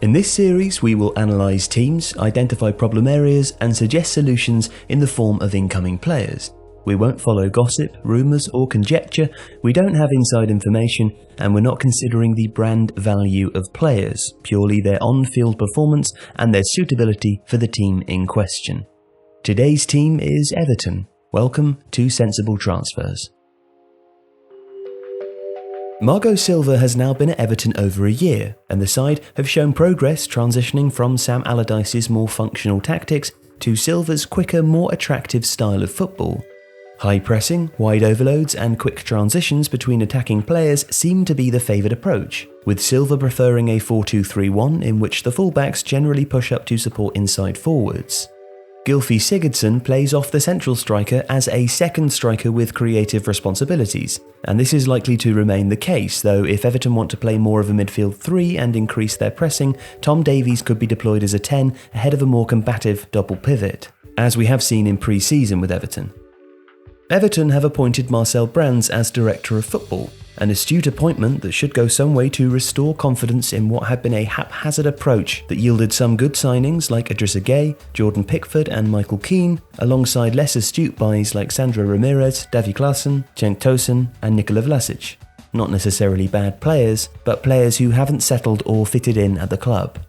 In this series, we will analyse teams, identify problem areas, and suggest solutions in the form of incoming players. We won't follow gossip, rumours, or conjecture, we don't have inside information, and we're not considering the brand value of players, purely their on-field performance and their suitability for the team in question. Today's team is Everton. Welcome to Sensible Transfers. Margot Silva has now been at Everton over a year, and the side have shown progress transitioning from Sam Allardyce's more functional tactics to Silva's quicker, more attractive style of football. High pressing, wide overloads and quick transitions between attacking players seem to be the favoured approach, with Silva preferring a 4-2-3-1 in which the fullbacks generally push up to support inside forwards. Gylfi Sigurdsson plays off the central striker as a second striker with creative responsibilities, and this is likely to remain the case, though if Everton want to play more of a midfield 3 and increase their pressing, Tom Davies could be deployed as a 10 ahead of a more combative double pivot, as we have seen in pre-season with Everton. Everton have appointed Marcel Brands as Director of Football, an astute appointment that should go some way to restore confidence in what had been a haphazard approach that yielded some good signings like Idrissa Gueye, Jordan Pickford and Michael Keane, alongside less astute buys like Sandro Ramirez, Davy Klaassen, Cenk Tosun and Nikola Vlašić. Not necessarily bad players, but players who haven't settled or fitted in at the club.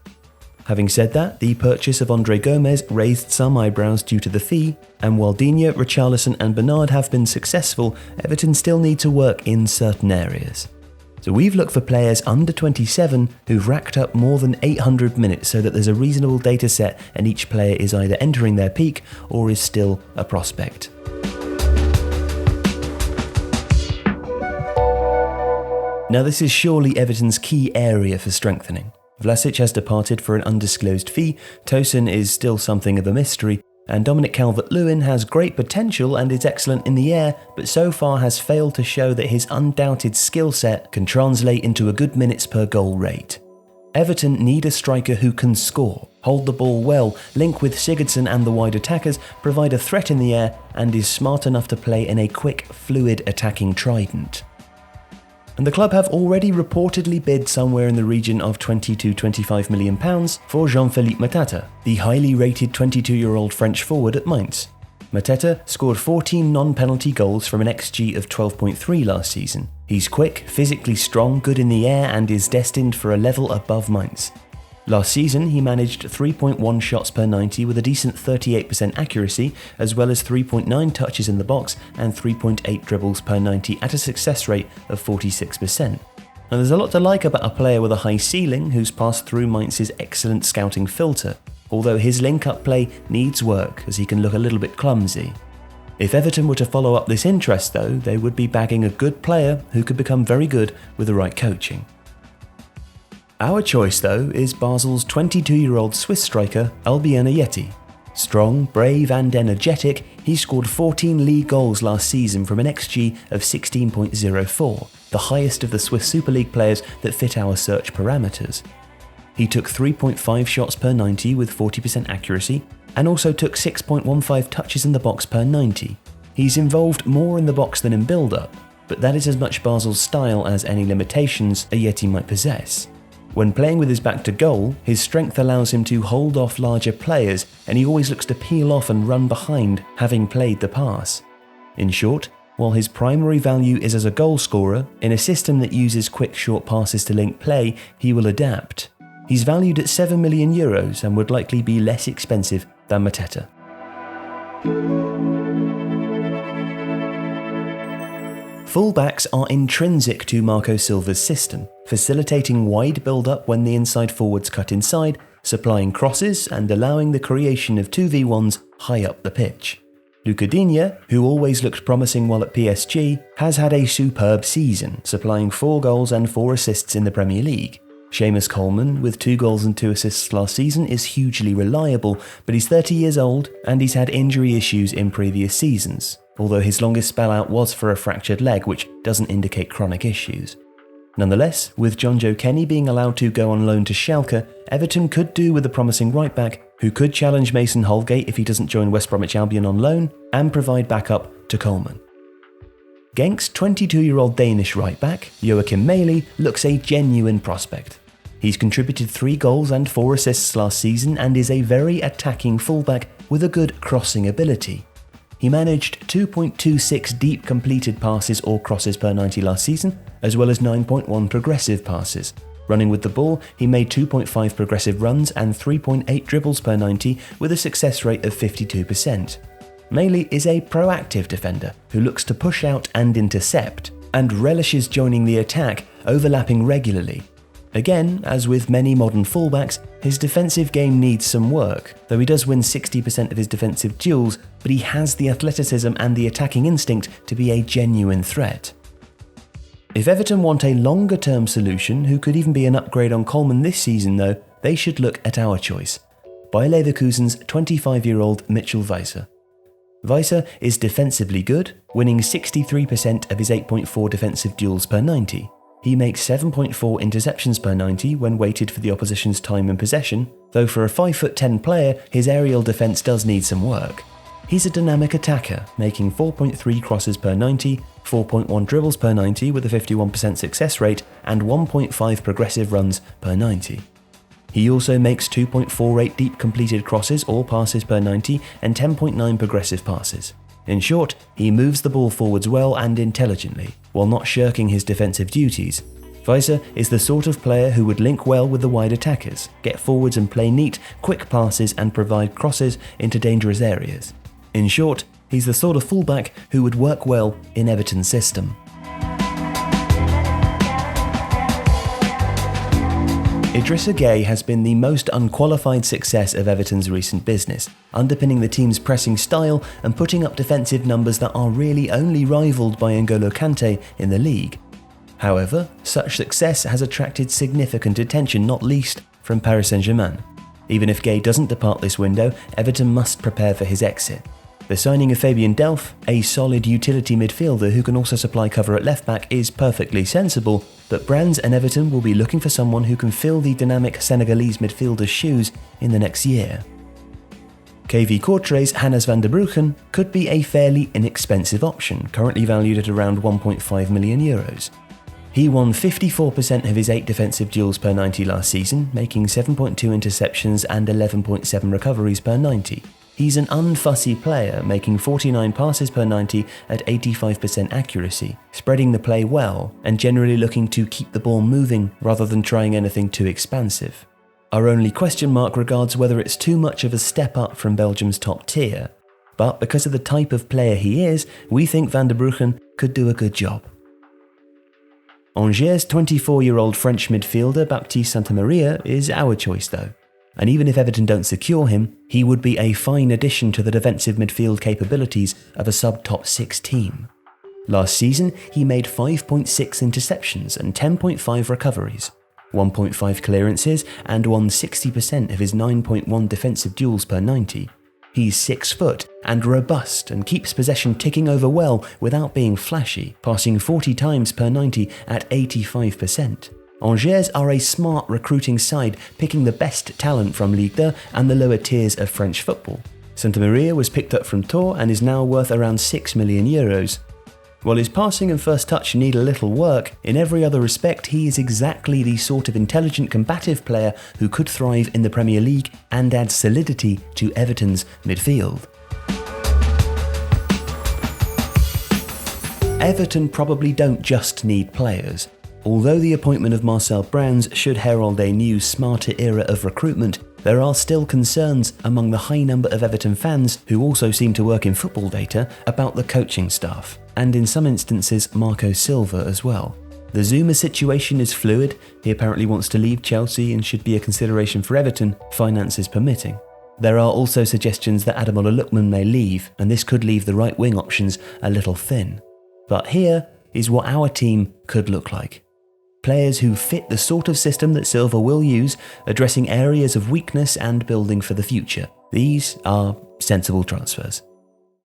Having said that, the purchase of Gomes raised some eyebrows due to the fee, and while Digne, Richarlison and Bernard have been successful, Everton still need to work in certain areas. So we've looked for players under 27 who've racked up more than 800 minutes so that there's a reasonable data set and each player is either entering their peak or is still a prospect. Now this is surely Everton's key area for strengthening. Vlašić has departed for an undisclosed fee, Tosun is still something of a mystery, and Dominic Calvert-Lewin has great potential and is excellent in the air, but so far has failed to show that his undoubted skill set can translate into a good minutes per goal rate. Everton need a striker who can score, hold the ball well, link with Sigurdsson and the wide attackers, provide a threat in the air, and is smart enough to play in a quick, fluid attacking trident. And the club have already reportedly bid somewhere in the region of £20 to £25 million for Jean-Philippe Mateta, the highly rated 22-year-old French forward at Mainz. Mateta scored 14 non-penalty goals from an XG of 12.3 last season. He's quick, physically strong, good in the air and is destined for a level above Mainz. Last season, he managed 3.1 shots per 90 with a decent 38% accuracy, as well as 3.9 touches in the box and 3.8 dribbles per 90 at a success rate of 46%. Now there's a lot to like about a player with a high ceiling who's passed through Mainz's excellent scouting filter, although his link-up play needs work as he can look a little bit clumsy. If Everton were to follow up this interest though, they would be bagging a good player who could become very good with the right coaching. Our choice, though, is Basel's 22-year-old Swiss striker Albion Ayeti. Strong, brave and energetic, he scored 14 league goals last season from an XG of 16.04, the highest of the Swiss Super League players that fit our search parameters. He took 3.5 shots per 90 with 40% accuracy, and also took 6.15 touches in the box per 90. He's involved more in the box than in build-up, but that is as much Basel's style as any limitations Ayeti might possess. When playing with his back to goal, his strength allows him to hold off larger players and he always looks to peel off and run behind, having played the pass. In short, while his primary value is as a goal scorer, in a system that uses quick short passes to link play, he will adapt. He's valued at €7 million and would likely be less expensive than Mateta. Fullbacks are intrinsic to Marco Silva's system, facilitating wide build-up when the inside forwards cut inside, supplying crosses and allowing the creation of 2v1s high up the pitch. Lucas Digne, who always looked promising while at PSG, has had a superb season, supplying 4 goals and 4 assists in the Premier League. Seamus Coleman, with 2 goals and 2 assists last season, is hugely reliable, but he's 30 years old and he's had injury issues in previous seasons, although his longest spell out was for a fractured leg, which doesn't indicate chronic issues. Nonetheless, with John Joe Kenny being allowed to go on loan to Schalke, Everton could do with a promising right-back who could challenge Mason Holgate if he doesn't join West Bromwich Albion on loan and provide backup to Coleman. Genk's 22-year-old Danish right-back, Joachim Mæhle, looks a genuine prospect. He's contributed 3 goals and 4 assists last season and is a very attacking fullback with a good crossing ability. He managed 2.26 deep completed passes or crosses per 90 last season, as well as 9.1 progressive passes. Running with the ball, he made 2.5 progressive runs and 3.8 dribbles per 90 with a success rate of 52%. Meili is a proactive defender who looks to push out and intercept, and relishes joining the attack, overlapping regularly. Again, as with many modern fullbacks, his defensive game needs some work, though he does win 60% of his defensive duels, but he has the athleticism and the attacking instinct to be a genuine threat. If Everton want a longer-term solution, who could even be an upgrade on Coleman this season though, they should look at our choice. Bayer Leverkusen's 25-year-old Mitchell Weiser. Weiser is defensively good, winning 63% of his 8.4 defensive duels per 90. He makes 7.4 interceptions per 90 when weighted for the opposition's time and possession, though for a 5'10" player, his aerial defence does need some work. He's a dynamic attacker, making 4.3 crosses per 90, 4.1 dribbles per 90 with a 51% success rate, and 1.5 progressive runs per 90. He also makes 2.48 deep completed crosses or passes per 90 and 10.9 progressive passes. In short, he moves the ball forwards well and intelligently, while not shirking his defensive duties. Weiser is the sort of player who would link well with the wide attackers, get forwards and play neat, quick passes and provide crosses into dangerous areas. In short, he's the sort of fullback who would work well in Everton's system. Idrissa Gueye has been the most unqualified success of Everton's recent business, underpinning the team's pressing style and putting up defensive numbers that are really only rivaled by N'Golo Kante in the league. However, such success has attracted significant attention, not least from Paris Saint-Germain. Even if Gueye doesn't depart this window, Everton must prepare for his exit. The signing of Fabian Delph, a solid utility midfielder who can also supply cover at left-back, is perfectly sensible, but Brands and Everton will be looking for someone who can fill the dynamic Senegalese midfielder's shoes in the next year. KV Kortre's Hannes van der Bruggen could be a fairly inexpensive option, currently valued at around €1.5 million. He won 54% of his 8 defensive duels per 90 last season, making 7.2 interceptions and 11.7 recoveries per 90. He's an unfussy player, making 49 passes per 90 at 85% accuracy, spreading the play well, and generally looking to keep the ball moving rather than trying anything too expansive. Our only question mark regards whether it's too much of a step up from Belgium's top tier, but because of the type of player he is, we think Van der Bruggen could do a good job. Angers' 24-year-old French midfielder Baptiste Santamaria is our choice though. And even if Everton don't secure him, he would be a fine addition to the defensive midfield capabilities of a sub-top 6 team. Last season, he made 5.6 interceptions and 10.5 recoveries, 1.5 clearances, and won 60% of his 9.1 defensive duels per 90. He's 6 foot and robust and keeps possession ticking over well without being flashy, passing 40 times per 90 at 85%. Angers are a smart recruiting side, picking the best talent from Ligue 1 and the lower tiers of French football. Santamaria was picked up from Tours and is now worth around €6 million. While his passing and first touch need a little work, in every other respect he is exactly the sort of intelligent combative player who could thrive in the Premier League and add solidity to Everton's midfield. Everton probably don't just need players. Although the appointment of Marcel Brands should herald a new, smarter era of recruitment, there are still concerns among the high number of Everton fans, who also seem to work in football data, about the coaching staff, and in some instances Marco Silva as well. The Zuma situation is fluid. He apparently wants to leave Chelsea and should be a consideration for Everton, finances permitting. There are also suggestions that Ademola Lookman may leave, and this could leave the right wing options a little thin. But here is what our team could look like. Players who fit the sort of system that Silva will use, addressing areas of weakness and building for the future. These are sensible transfers.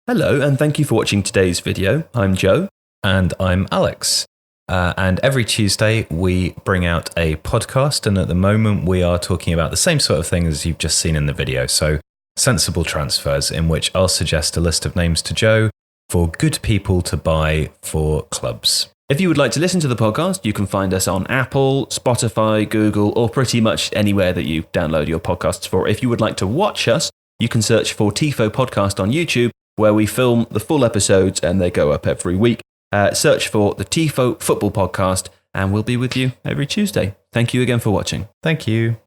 Hello, and thank you for watching today's video. I'm Joe. And I'm Alex. And every Tuesday we bring out a podcast, and at the moment we are talking about the same sort of thing as you've just seen in the video. So sensible transfers, in which I'll suggest a list of names to Joe for good people to buy for clubs. If you would like to listen to the podcast, you can find us on Apple, Spotify, Google, or pretty much anywhere that you download your podcasts for. If you would like to watch us, you can search for Tifo Podcast on YouTube, where we film the full episodes and they go up every week. Search for the Tifo Football Podcast, and we'll be with you every Tuesday. Thank you again for watching. Thank you.